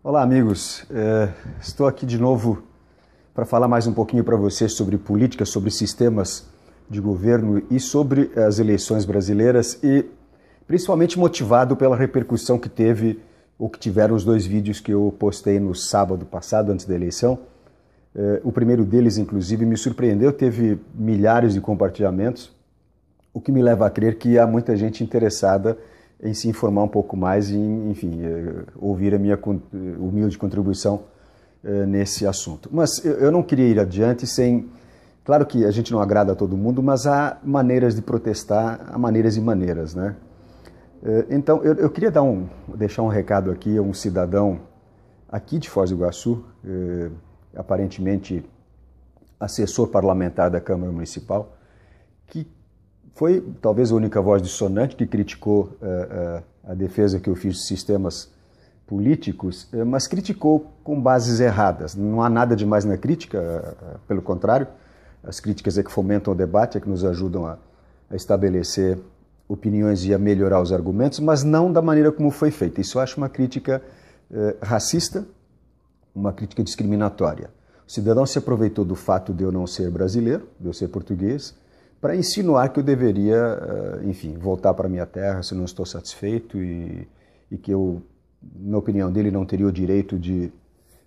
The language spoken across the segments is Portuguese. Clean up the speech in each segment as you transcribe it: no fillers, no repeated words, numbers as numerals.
Olá, amigos. Estou aqui de novo para falar mais um pouquinho para vocês sobre política, sobre sistemas de governo e sobre as eleições brasileiras e principalmente motivado pela repercussão que teve ou que tiveram os dois vídeos que eu postei no sábado passado, antes da eleição. O primeiro deles, inclusive, me surpreendeu, teve milhares de compartilhamentos, o que me leva a crer que há muita gente interessada em se informar um pouco mais e, enfim, ouvir a minha humilde contribuição nesse assunto. Mas eu não queria ir adiante sem... Claro que a gente não agrada a todo mundo, mas há maneiras de protestar, há maneiras e maneiras, né? Então, eu queria deixar um recado aqui a um cidadão aqui de Foz do Iguaçu, aparentemente assessor parlamentar da Câmara Municipal, que foi talvez a única voz dissonante que criticou a defesa que eu fiz de sistemas políticos, mas criticou com bases erradas. Não há nada de mais na crítica, pelo contrário, as críticas é que fomentam o debate, é que nos ajudam a estabelecer opiniões e a melhorar os argumentos, mas não da maneira como foi feita. Isso eu acho uma crítica racista, uma crítica discriminatória. O cidadão se aproveitou do fato de eu não ser brasileiro, de eu ser português, para insinuar que eu deveria, enfim, voltar para a minha terra se não estou satisfeito e que eu, na opinião dele, não teria o direito de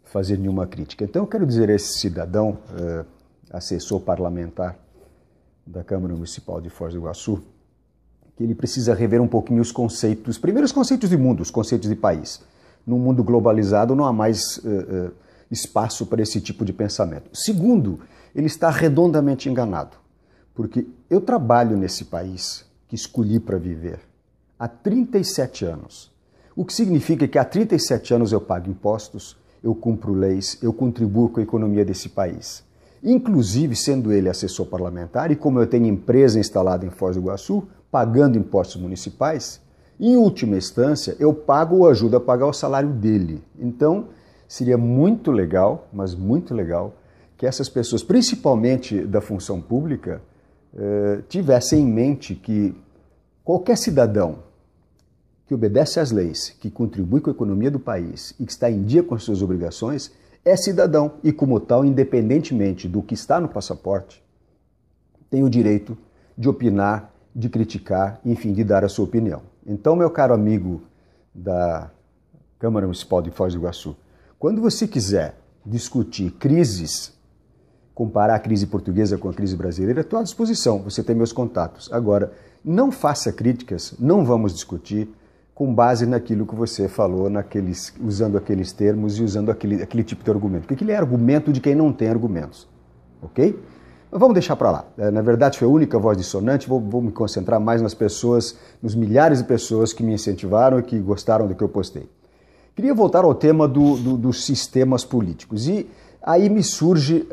fazer nenhuma crítica. Então eu quero dizer a esse cidadão, assessor parlamentar da Câmara Municipal de Foz do Iguaçu, que ele precisa rever um pouquinho os conceitos, primeiro os conceitos de mundo, os conceitos de país. Num mundo globalizado não há mais espaço para esse tipo de pensamento. Segundo, ele está redondamente enganado. Porque eu trabalho nesse país que escolhi para viver há 37 anos. O que significa que há 37 anos eu pago impostos, eu cumpro leis, eu contribuo com a economia desse país. Inclusive, sendo ele assessor parlamentar, e como eu tenho empresa instalada em Foz do Iguaçu, pagando impostos municipais, em última instância, eu pago ou ajudo a pagar o salário dele. Então, seria muito legal, mas muito legal, que essas pessoas, principalmente da função pública, tivessem em mente que qualquer cidadão que obedece às leis, que contribui com a economia do país e que está em dia com as suas obrigações, é cidadão e, como tal, independentemente do que está no passaporte, tem o direito de opinar, de criticar, enfim, de dar a sua opinião. Então, meu caro amigo da Câmara Municipal de Foz do Iguaçu, quando você quiser discutir crises, comparar a crise portuguesa com a crise brasileira, estou à disposição, você tem meus contatos. Agora, não faça críticas, não vamos discutir com base naquilo que você falou, usando aqueles termos e usando aquele tipo de argumento. Porque aquele é argumento de quem não tem argumentos, ok? Mas vamos deixar para lá. Na verdade, foi a única voz dissonante, vou me concentrar mais nas pessoas, nos milhares de pessoas que me incentivaram e que gostaram do que eu postei. Queria voltar ao tema dos sistemas políticos e aí me surge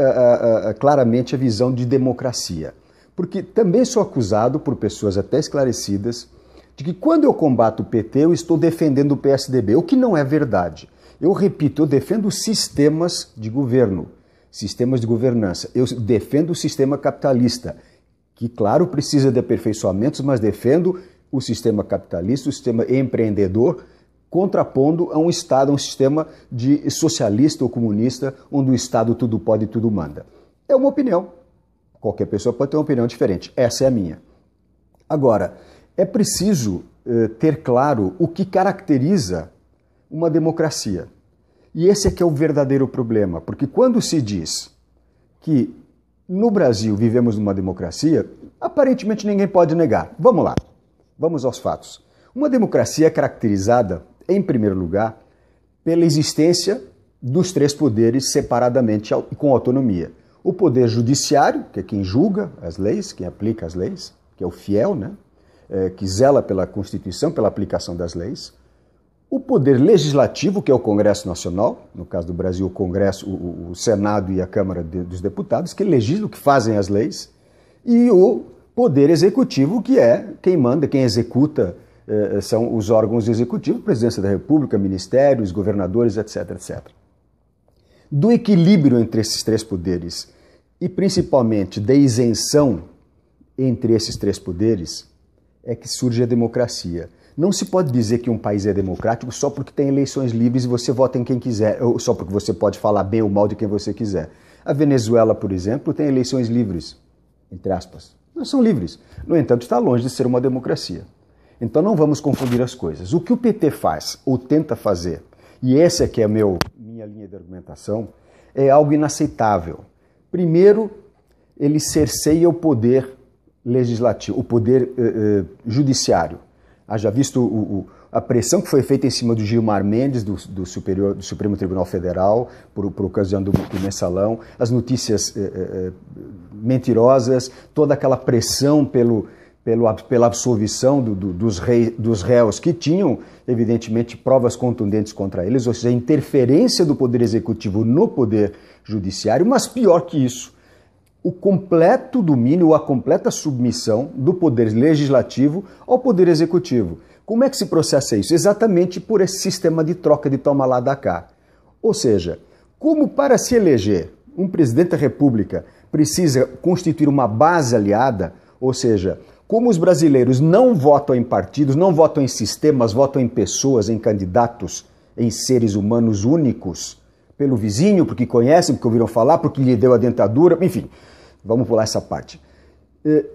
claramente a visão de democracia. Porque também sou acusado por pessoas até esclarecidas de que quando eu combato o PT eu estou defendendo o PSDB, o que não é verdade. Eu repito, eu defendo sistemas de governo, sistemas de governança. Eu defendo o sistema capitalista, que claro precisa de aperfeiçoamentos, mas defendo o sistema capitalista, o sistema empreendedor, contrapondo a um Estado, a um sistema de socialista ou comunista, onde o Estado tudo pode e tudo manda. É uma opinião. Qualquer pessoa pode ter uma opinião diferente. Essa é a minha. Agora, é preciso ter claro o que caracteriza uma democracia. E esse é que é o verdadeiro problema, porque quando se diz que no Brasil vivemos numa democracia, aparentemente ninguém pode negar. Vamos lá, vamos aos fatos. Uma democracia é caracterizada, em primeiro lugar, pela existência dos três poderes separadamente e com autonomia. O poder judiciário, que é quem julga as leis, quem aplica as leis, que é o fiel, né? Que zela pela Constituição, pela aplicação das leis. O poder legislativo, que é o Congresso Nacional, no caso do Brasil, o Congresso, o Senado e a Câmara dos Deputados, que legislam, que fazem as leis. E o poder executivo, que é quem manda, quem executa, são os órgãos executivos, Presidência da República, ministérios, governadores, etc, etc. Do equilíbrio entre esses três poderes e principalmente da isenção entre esses três poderes é que surge a democracia. Não se pode dizer que um país é democrático só porque tem eleições livres e você vota em quem quiser, ou só porque você pode falar bem ou mal de quem você quiser. A Venezuela, por exemplo, tem eleições livres, entre aspas. Não são livres. No entanto, está longe de ser uma democracia. Então não vamos confundir as coisas. O que o PT faz, ou tenta fazer, e essa é que é minha linha de argumentação, é algo inaceitável. Primeiro, ele cerceia o poder legislativo, o poder judiciário. Haja visto a pressão que foi feita em cima do Gilmar Mendes, do Supremo Tribunal Federal, por ocasião do mensalão, as notícias mentirosas, toda aquela pressão pela absolvição dos réus que tinham, evidentemente, provas contundentes contra eles, ou seja, a interferência do Poder Executivo no Poder Judiciário, mas pior que isso, o completo domínio, a completa submissão do Poder Legislativo ao Poder Executivo. Como é que se processa isso? Exatamente por esse sistema de troca de toma lá da cá. Ou seja, como para se eleger um presidente da República precisa constituir uma base aliada, ou seja, como os brasileiros não votam em partidos, não votam em sistemas, votam em pessoas, em candidatos, em seres humanos únicos, pelo vizinho, porque conhecem, porque ouviram falar, porque lhe deu a dentadura, enfim, vamos pular essa parte.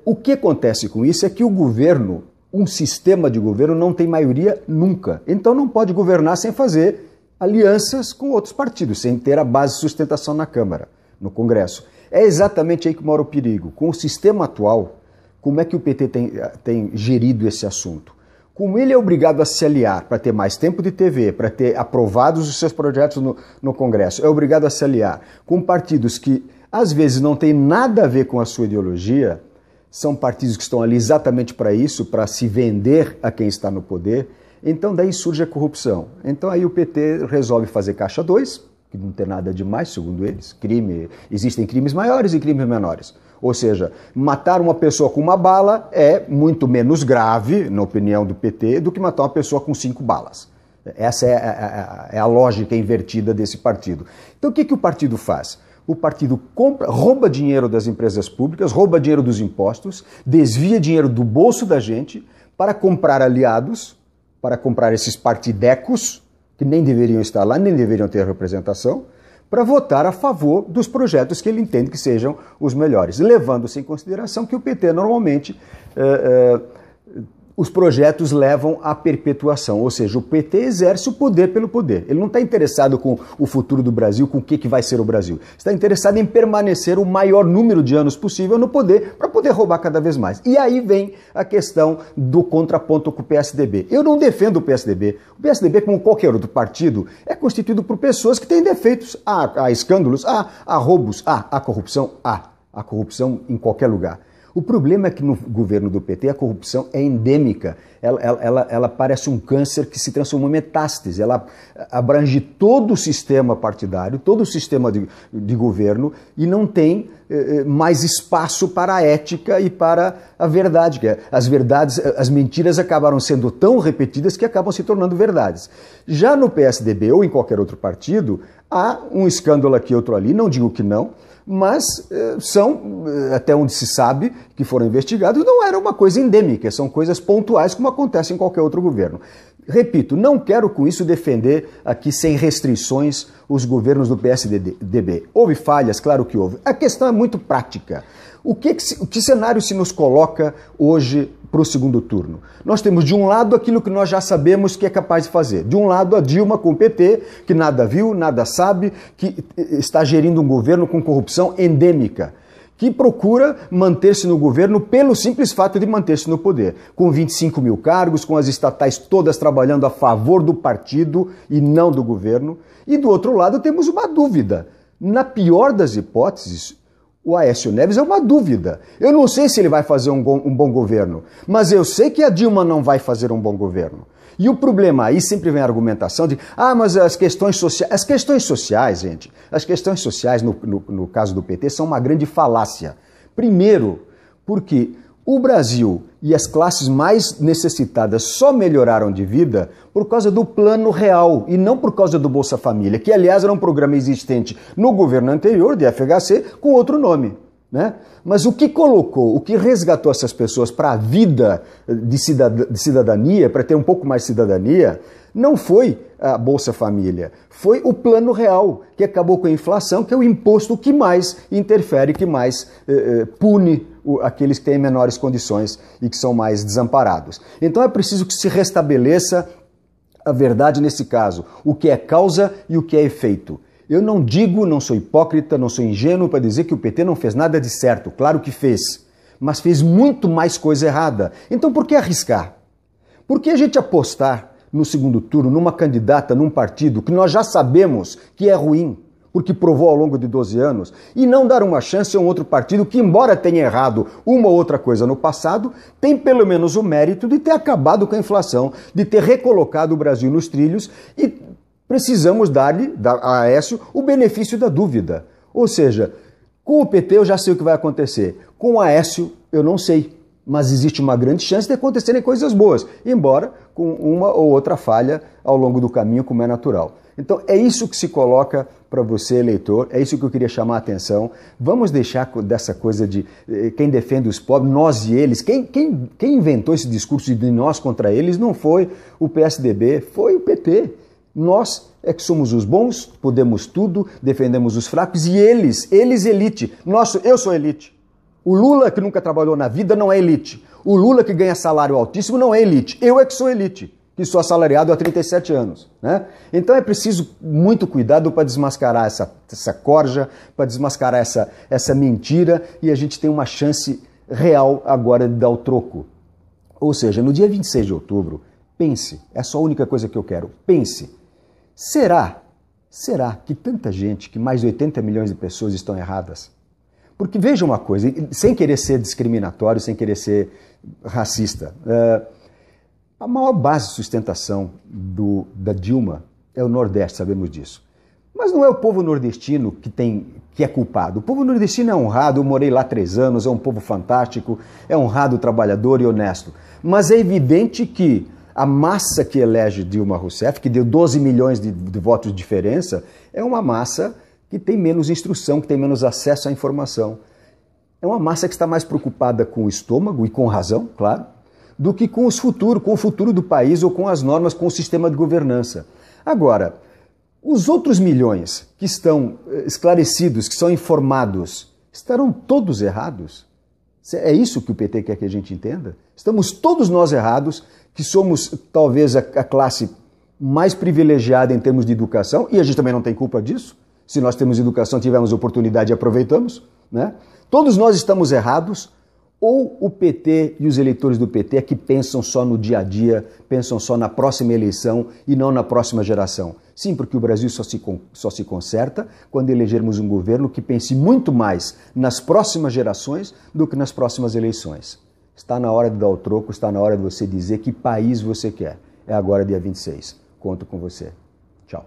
O que acontece com isso é que o governo, um sistema de governo, não tem maioria nunca. Então não pode governar sem fazer alianças com outros partidos, sem ter a base de sustentação na Câmara, no Congresso. É exatamente aí que mora o perigo. Com o sistema atual, como é que o PT tem gerido esse assunto? Como ele é obrigado a se aliar para ter mais tempo de TV, para ter aprovados os seus projetos no Congresso, é obrigado a se aliar com partidos que às vezes não têm nada a ver com a sua ideologia, são partidos que estão ali exatamente para isso, para se vender a quem está no poder, então daí surge a corrupção. Então aí o PT resolve fazer caixa 2, que não tem nada demais, segundo eles. Existem crimes maiores e crimes menores. Ou seja, matar uma pessoa com uma bala é muito menos grave, na opinião do PT, do que matar uma pessoa com 5 balas. Essa é a lógica invertida desse partido. Então o que o partido faz? O partido rouba dinheiro das empresas públicas, rouba dinheiro dos impostos, desvia dinheiro do bolso da gente para comprar aliados, para comprar esses partidecos, que nem deveriam estar lá, nem deveriam ter representação, para votar a favor dos projetos que ele entende que sejam os melhores, levando-se em consideração que o PT normalmente os projetos levam à perpetuação, ou seja, o PT exerce o poder pelo poder. Ele não está interessado com o futuro do Brasil, com o que vai ser o Brasil. Está interessado em permanecer o maior número de anos possível no poder, para poder roubar cada vez mais. E aí vem a questão do contraponto com o PSDB. Eu não defendo o PSDB. O PSDB, como qualquer outro partido, é constituído por pessoas que têm defeitos. Há escândalos, há roubos, há corrupção, há corrupção em qualquer lugar. O problema é que no governo do PT a corrupção é endêmica, ela parece um câncer que se transforma em metástase, ela abrange todo o sistema partidário, todo o sistema de governo e não tem mais espaço para a ética e para a verdade. As mentiras acabaram sendo tão repetidas que acabam se tornando verdades. Já no PSDB ou em qualquer outro partido, há um escândalo aqui, outro ali, não digo que não, mas são, até onde se sabe, que foram investigados, não era uma coisa endêmica, são coisas pontuais como acontece em qualquer outro governo. Repito, não quero com isso defender aqui sem restrições os governos do PSDB. Houve falhas, claro que houve. A questão é muito prática. O que cenário se nos coloca hoje para o segundo turno? Nós temos de um lado aquilo que nós já sabemos que é capaz de fazer. De um lado a Dilma com o PT, que nada viu, nada sabe, que está gerindo um governo com corrupção endêmica, que procura manter-se no governo pelo simples fato de manter-se no poder, com 25 mil cargos, com as estatais todas trabalhando a favor do partido e não do governo. E do outro lado temos uma dúvida. Na pior das hipóteses, o Aécio Neves é uma dúvida. Eu não sei se ele vai fazer um bom governo, mas eu sei que a Dilma não vai fazer um bom governo. E o problema aí sempre vem a argumentação de mas as questões sociais... As questões sociais, gente, as questões sociais no caso do PT são uma grande falácia. Primeiro, porque o Brasil e as classes mais necessitadas só melhoraram de vida por causa do Plano Real e não por causa do Bolsa Família, que aliás era um programa existente no governo anterior, de FHC, com outro nome. né? Mas o que colocou, o que resgatou essas pessoas para a vida de cidadania, para ter um pouco mais de cidadania, não foi a Bolsa Família, foi o Plano Real, que acabou com a inflação, que é o imposto que mais interfere, que mais pune aqueles que têm menores condições e que são mais desamparados. Então é preciso que se restabeleça a verdade nesse caso, o que é causa e o que é efeito. Eu não digo, não sou hipócrita, não sou ingênuo para dizer que o PT não fez nada de certo. Claro que fez, mas fez muito mais coisa errada. Então por que arriscar? Por que a gente apostar no segundo turno numa candidata, num partido que nós já sabemos que é ruim, porque provou ao longo de 12 anos, e não dar uma chance a um outro partido que, embora tenha errado uma ou outra coisa no passado, tem pelo menos o mérito de ter acabado com a inflação, de ter recolocado o Brasil nos trilhos e precisamos dar-lhe, a Aécio, o benefício da dúvida. Ou seja, com o PT eu já sei o que vai acontecer. Com o Aécio eu não sei, mas existe uma grande chance de acontecerem coisas boas, embora com uma ou outra falha ao longo do caminho, como é natural. Então é isso que se coloca para você, eleitor, é isso que eu queria chamar a atenção. Vamos deixar dessa coisa de quem defende os pobres, nós e eles. Quem inventou esse discurso de nós contra eles não foi o PSDB, foi o PT. Nós é que somos os bons, podemos tudo, defendemos os fracos e eles elite. Eu sou elite. O Lula que nunca trabalhou na vida não é elite. O Lula que ganha salário altíssimo não é elite. Eu é que sou elite, que sou assalariado há 37 anos. Né? Então é preciso muito cuidado para desmascarar essa corja, para desmascarar essa mentira e a gente tem uma chance real agora de dar o troco. Ou seja, no dia 26 de outubro, pense, é só a única coisa que eu quero, pense. Será que tanta gente, que mais de 80 milhões de pessoas estão erradas? Porque veja uma coisa, sem querer ser discriminatório, sem querer ser racista, a maior base de sustentação da Dilma é o Nordeste, sabemos disso. Mas não é o povo nordestino que é culpado. O povo nordestino é honrado, eu morei lá 3 anos, é um povo fantástico, é honrado, trabalhador e honesto. Mas é evidente que a massa que elege Dilma Rousseff, que deu 12 milhões de votos de diferença, é uma massa que tem menos instrução, que tem menos acesso à informação. É uma massa que está mais preocupada com o estômago, e com razão, claro, do que com o futuro do país ou com as normas, com o sistema de governança. Agora, os outros milhões que estão esclarecidos, que são informados, estarão todos errados? É isso que o PT quer que a gente entenda? Estamos todos nós errados, que somos talvez a classe mais privilegiada em termos de educação, e a gente também não tem culpa disso. Se nós temos educação, tivemos oportunidade e aproveitamos, né? Todos nós estamos errados, ou o PT e os eleitores do PT é que pensam só no dia a dia, pensam só na próxima eleição e não na próxima geração. Sim, porque o Brasil só se conserta quando elegermos um governo que pense muito mais nas próximas gerações do que nas próximas eleições. Está na hora de dar o troco, está na hora de você dizer que país você quer. É agora dia 26. Conto com você. Tchau.